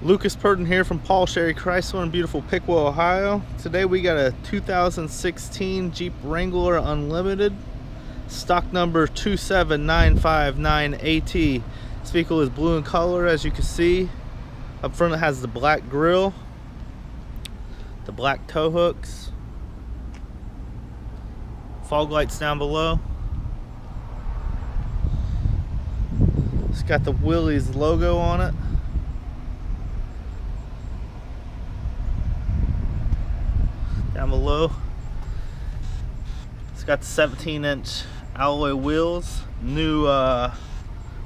Lucas Purden here from Paul Sherry Chrysler in beautiful Piqua, Ohio. Today we got a 2016 Jeep Wrangler Unlimited, stock number 27959AT. This vehicle is blue in color, as you can see. Up front it has the black grille, the black tow hooks, fog lights down below. It's got the Willys logo on it. Down below, it's got the 17-inch alloy wheels, new BF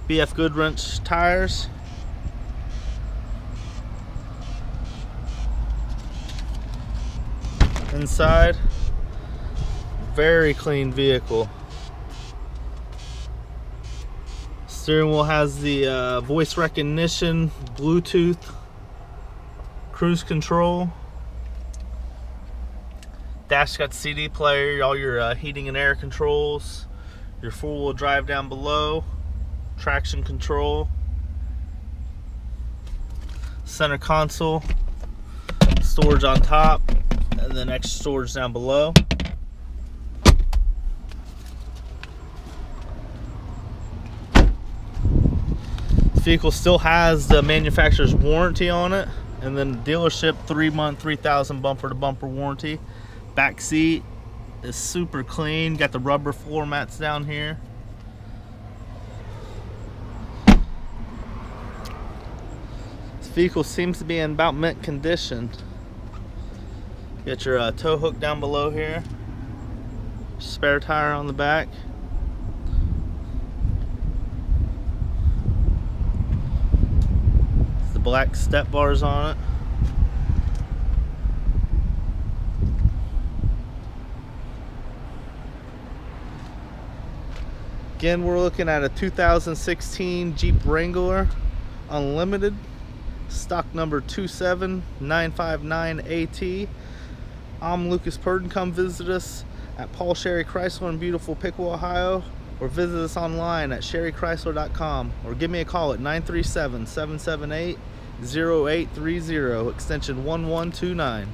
Goodwrench tires. Inside, very clean vehicle. Steering wheel has the voice recognition, Bluetooth, cruise control. Dash got CD player, all your heating and air controls, your four-wheel drive down below, traction control, center console, storage on top, and then extra storage down below. This vehicle still has the manufacturer's warranty on it, and then the dealership 3-month 3,000 bumper-to-bumper warranty. Back seat is super clean, got the rubber floor mats down here. This vehicle seems to be in about mint condition. Got your tow hook down below here, spare tire on the back. The black step bars on it. Again, we're looking at a 2016 Jeep Wrangler Unlimited, stock number 27959AT. I'm Lucas Purden. Come visit us at Paul Sherry Chrysler in beautiful Piqua, Ohio, or visit us online at sherrychrysler.com, or give me a call at 937-778-0830, extension 1129.